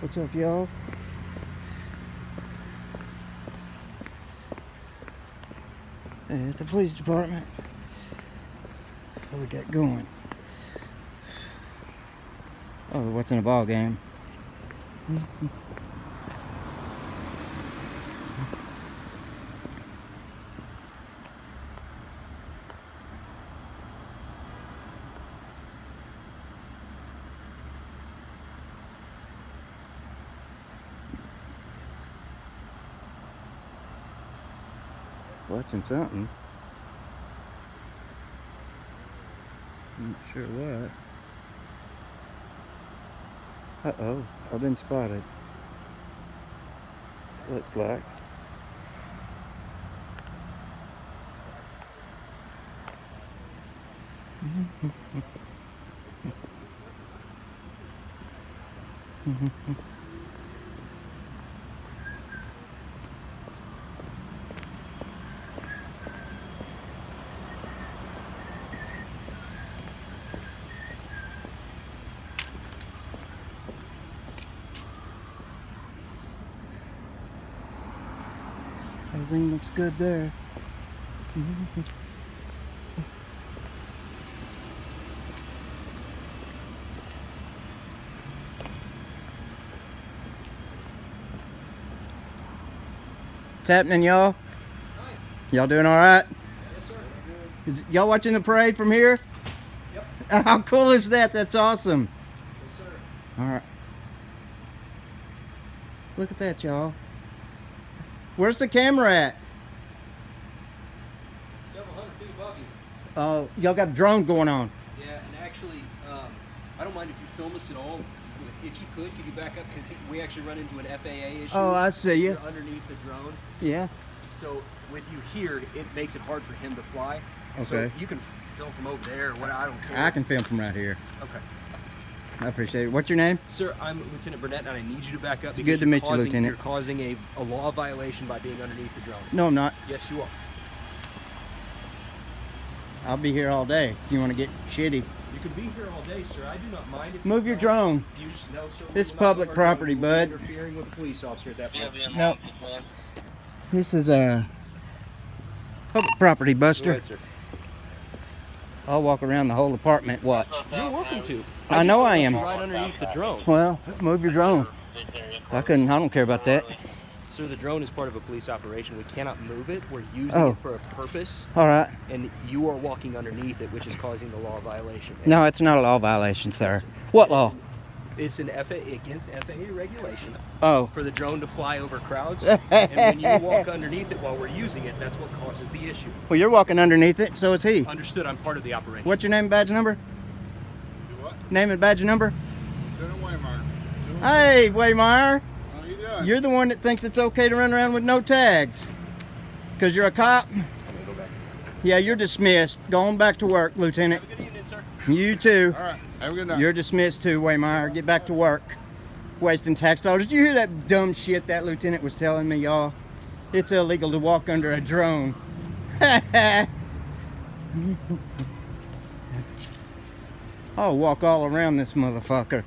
What's up, y'all? At the police department. What we got going? Oh, what's in a ball game? Watching something. Not sure what. Uh-oh, I've been spotted. Looks like. Everything looks good there. What's happening, y'all? Y'all doing all right? Yes, sir. Is y'all watching the parade from here? Yep. How cool is that? That's awesome. Yes, sir. All right. Look at that, y'all. Where's the camera at? Several hundred feet above you. Oh, y'all got a drone going on. Yeah, and actually, I don't mind if you film us at all. If you could you back up? Because we actually run into an FAA issue. Oh, I see you. You're underneath the drone. Yeah. So with you here, it makes it hard for him to fly. Okay. So you can film from over there or what, I don't care. I can film from right here. Okay. I appreciate it. What's your name? Sir, I'm Lieutenant Burnett, and I need you to back up. It's because good to you're meet you, causing- Lieutenant. You're causing a law violation by being underneath the drone. No, I'm not. Yes, you are. I'll be here all day if you want to get shitty. You can be here all day, sir. I do not mind. If Move your drone. You just know, sir. This we will not public move our drone. property, We will be bud. Interfering with a police officer at that point. No. This is a public property, Go Buster. ahead, sir. I'll walk around the whole apartment. Watch. You're welcome to. I know I am. Right underneath the drone. Well, move your drone. I don't care about that. Sir, the drone is part of a police operation. We cannot move it. We're using Oh. it for a purpose, All right. and you are walking underneath it, which is causing the law violation. No, it's not a law violation, sir. What law? It's an against FAA regulation Oh. for the drone to fly over crowds. And when you walk underneath it while we're using it, that's what causes the issue. Well, you're walking underneath it, so is he. Understood. I'm part of the operation. What's your name and badge number? Do what? Name and badge number? Lieutenant Waymire. Hey, Waymire. How you doing? You're the one that thinks it's okay to run around with no tags. Because you're a cop? I'm gonna go back. Yeah, you're dismissed. Going back to work, Lieutenant. Have a good evening, sir. You too. All right. Have a good night. You're dismissed too, Waymire. Get back to work. Wasting tax dollars. Did you hear that dumb shit that lieutenant was telling me, y'all? It's illegal to walk under a drone. I'll walk all around this motherfucker.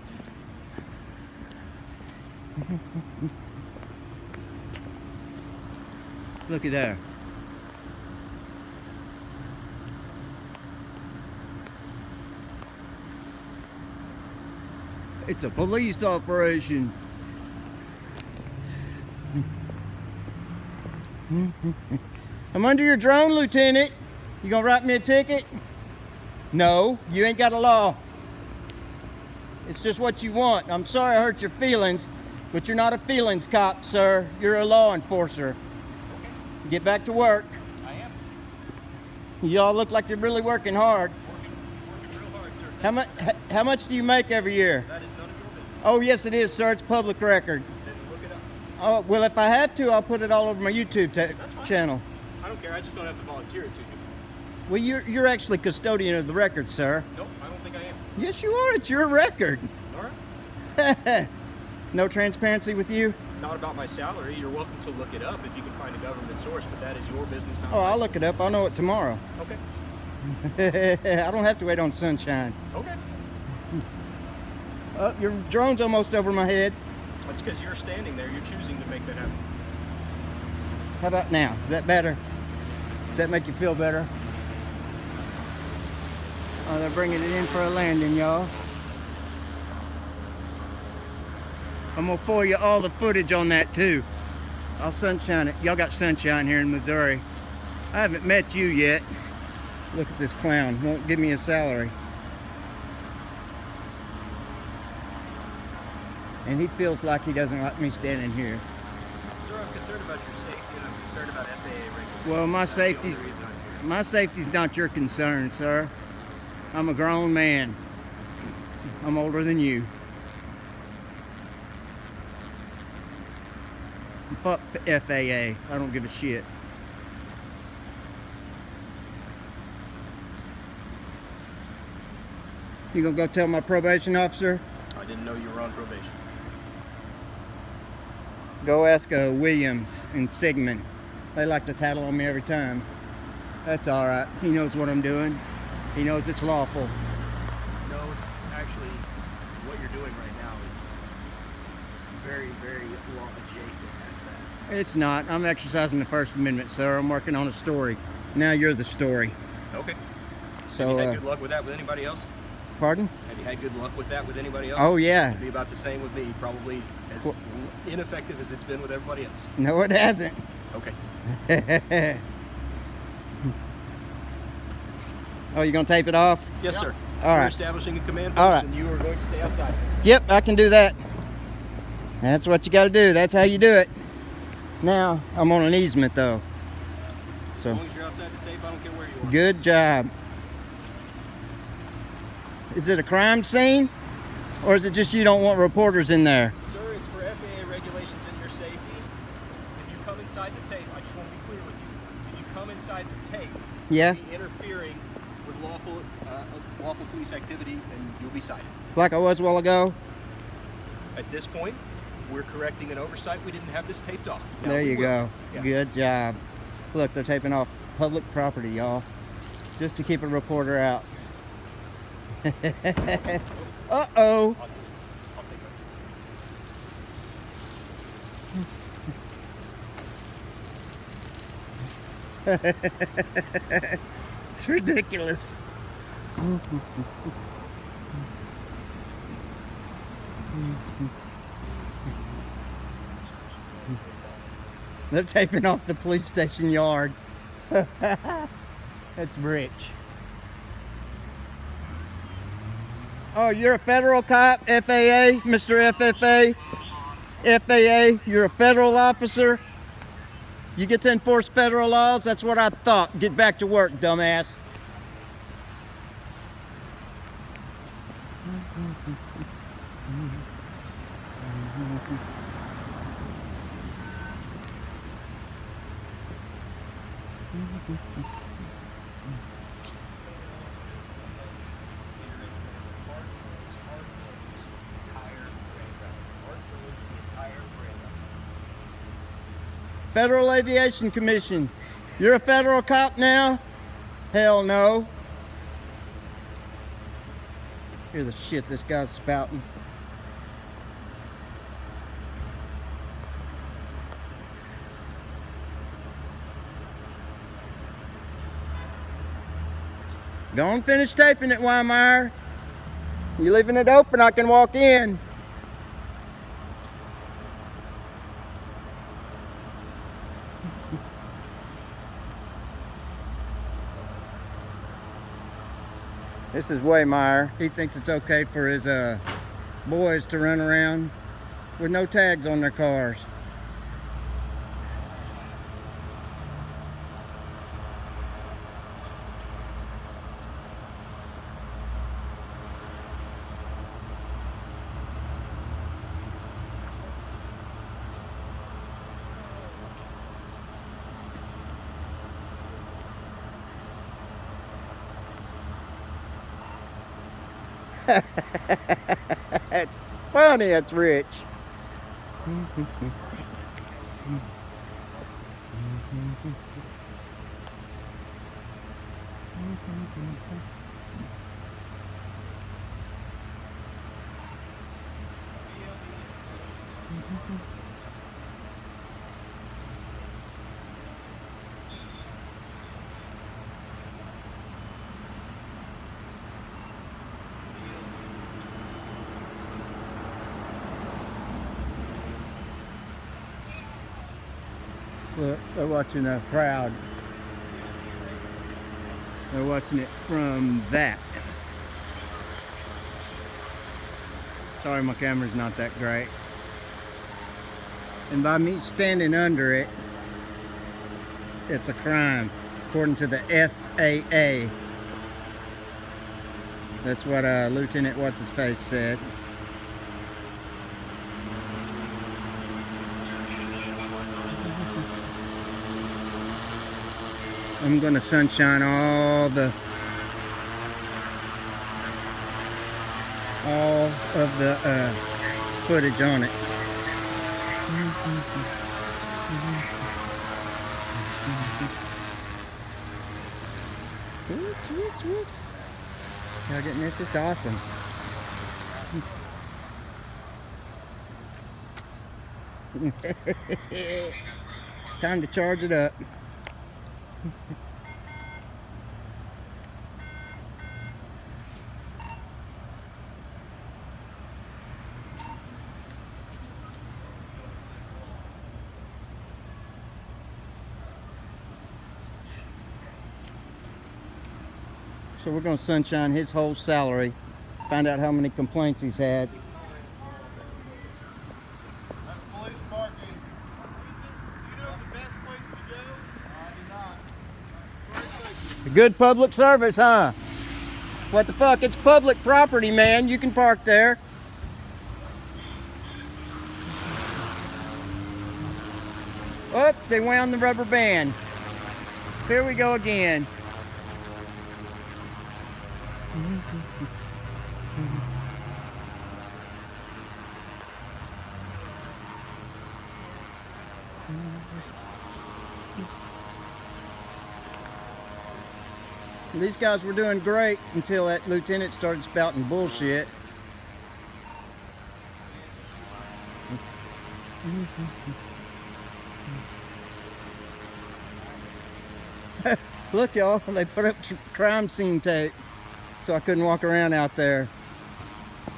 Looky there. It's a police operation. I'm under your drone, Lieutenant. You gonna write me a ticket? No, you ain't got a law. It's just what you want. I'm sorry I hurt your feelings, but you're not a feelings cop, sir. You're a law enforcer. Get back to work. I am Y'all look like you're really working hard. working real hard, sir. How much do you make every year? That is none of your business. Oh, yes, it is, sir. It's public record. Then look it up. Oh, well, if I have to, I'll put it all over my YouTube That's fine. channel. I don't care. I just don't have to volunteer it to you. Well, you're actually custodian of the record, sir. Nope, I don't think I am. Yes, you are. It's your record. All right. No transparency with you? Not about my salary. You're welcome to look it up if you can find a government source, but that is your business, not Oh, I'll mine. look it up. I'll know it tomorrow. Okay. I don't have to wait on sunshine. Okay. Oh, your drone's almost over my head. That's because you're standing there. You're choosing to make that happen. How about now? Is that better? Does that make you feel better? Oh, they're bringing it in for a landing, y'all. I'm gonna for you all the footage on that too. I'll sunshine it. Y'all got sunshine here in Missouri. I haven't met you yet. Look at this clown. Won't give me a salary. And he feels like he doesn't like me standing here. Sir, I'm concerned about your safety and I'm concerned about FAA regulations. Well, my That's the only safety's reason I'm here. my safety's not your concern, sir. I'm a grown man. I'm older than you. Fuck FAA. I don't give a shit. You gonna go tell my probation officer? I didn't know you were on probation. Go ask Williams and Sigmund. They like to tattle on me every time. That's all right. He knows what I'm doing. He knows it's lawful. No, actually, what you're doing right now is very, very law adjacent at best. It's not. I'm exercising the First Amendment, sir. I'm working on a story. Now you're the story. Okay. So, Have you had good luck with that with anybody else? pardon? Have you had good luck with that with anybody else? Oh, yeah. It'd be about the same with me, probably as ineffective as it's been with everybody else. No, it hasn't. Okay. Oh, you gonna tape it off? Yes, sir. All We're right. establishing a command post, All right. and you are going to stay outside. Yep, I can do that. That's what you gotta do. That's how you do it. Now, I'm on an easement though. As So, long as you're outside the tape, I don't care where you are. good job. Is it a crime scene? Or is it just you don't want reporters in there? Sir, it's for FAA regulations and your safety. If you come inside the tape, I just want to be clear with you. If you come inside the tape, Yeah? you'll be interfering with lawful police activity, and you'll be cited. Like I was a while ago? At this point, we're correcting an oversight. We didn't have this taped off. Now There we you will. go. Yeah. Good job. Look, they're taping off public property, y'all. Just to keep a reporter out. Uh-oh. I'll take It's ridiculous. They're taping off the police station yard. That's rich. Oh, you're a federal cop, FAA, Mr. FFA, FAA, you're a federal officer. You get to enforce federal laws? That's what I thought. Get back to work, dumbass. Federal Aviation Commission. You're a federal cop now? Hell no. Hear the shit this guy's spouting. Don't finish taping it, Weimeyer. You leaving it open, I can walk in. This is Weimeyer. He thinks it's okay for his boys to run around with no tags on their cars. It's funny, it's rich. Look, they're watching a crowd. They're watching it from that. Sorry, my camera's not that great. And by me standing under it, it's a crime, according to the FAA. That's what Lieutenant What's-His-Face said. I'm gonna sunshine all of the footage on it. Y'all getting this? It's awesome. Time to charge it up. So we're going to sunshine his whole salary, find out how many complaints he's had. That's police parking. You know the best place to go? I do not. Good public service, huh? What the fuck? It's public property, man. You can park there. Oops, they wound the rubber band. Here we go again. These guys were doing great until that lieutenant started spouting bullshit. Look, y'all, they put up crime scene tape so I couldn't walk around out there,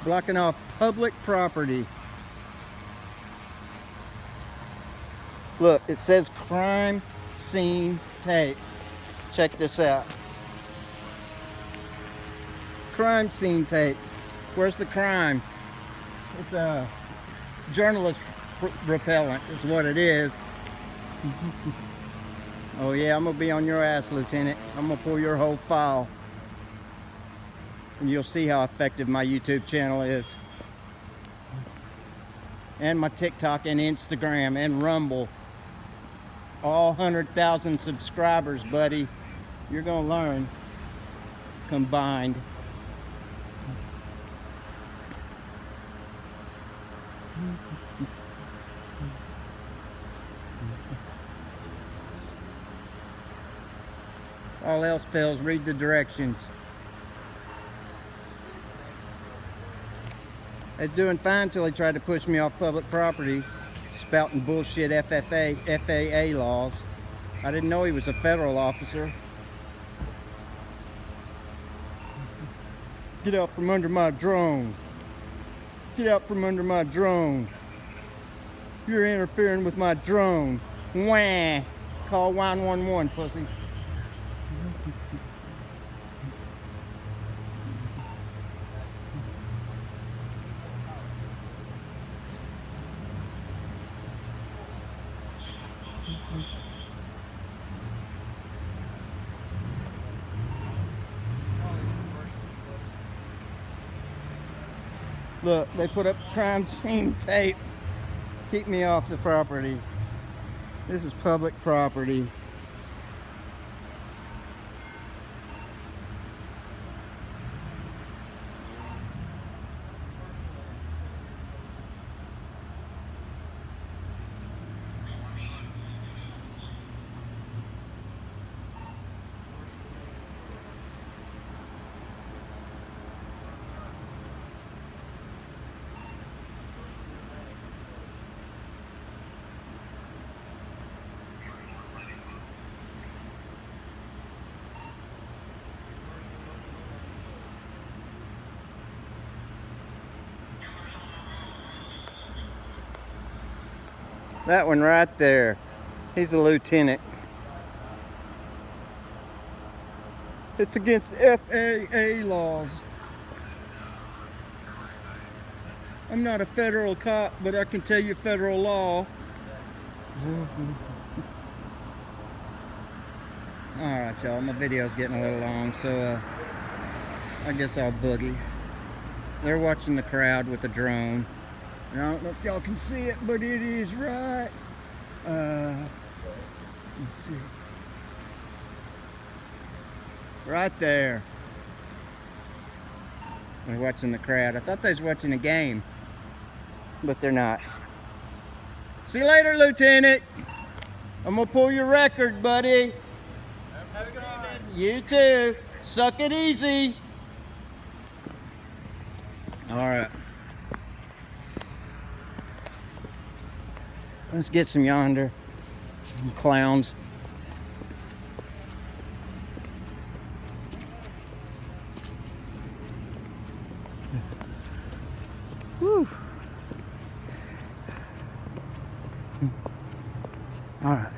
blocking off public property. Look, it says crime scene tape. Check this out. Crime scene tape. Where's the crime? It's a journalist repellent is what it is. Oh yeah, I'm gonna be on your ass, Lieutenant. I'm gonna pull your whole file. And you'll see how effective my YouTube channel is. And my TikTok and Instagram and Rumble. All 100,000 subscribers, buddy. You're gonna learn combined. All else fails, read the directions. They're doing fine until they tried to push me off public property, spouting bullshit FAA laws. I didn't know he was a federal officer. Get out from under my drone. Get out from under my drone. You're interfering with my drone. Wah! Call 911, pussy. Look, they put up crime scene tape. Keep me off the property. This is public property. That one right there. He's a lieutenant. It's against FAA laws. I'm not a federal cop, but I can tell you federal law. Alright, y'all, my video's getting a little long, so I guess I'll boogie. They're watching the crowd with a drone. And I don't know if y'all can see it, but it is right. Let's see. Right there. They're watching the crowd. I thought they was watching a game, but they're not. See you later, Lieutenant. I'm gonna pull your record, buddy. Have a good evening. You too. Suck it easy. All right. Let's get some yonder clowns. Whew. All right.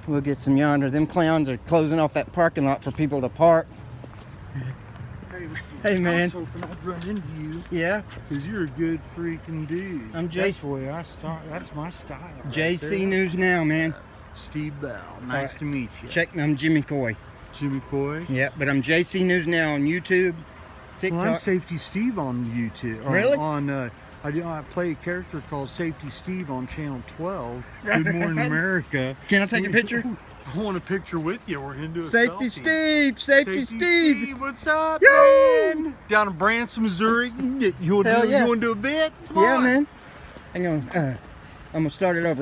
We'll get some yonder. Them clowns are closing off that parking lot for people to park. Hey, man. I was hoping I'd run into you. Yeah. Because you're a good freaking dude. I'm That's JC. the way I start. That's my style. right JC there. News Now, man. Steve Bell. Nice to meet you. Check me. I'm Jimmy Coy. Jimmy Coy. Yeah, but I'm JC News Now on YouTube, TikTok. Well, I'm Safety Steve on YouTube. Really? I play a character called Safety Steve on Channel 12. Good Morning America. Can I take a picture? I want a picture with you. We're gonna do a Safety selfie. Steve. Safety Steve. What's up, Yo! man? Down in Branson, Missouri. You want Hell to yeah. do a bit? Come Yeah, on. man. Hang on. I'm gonna start it over.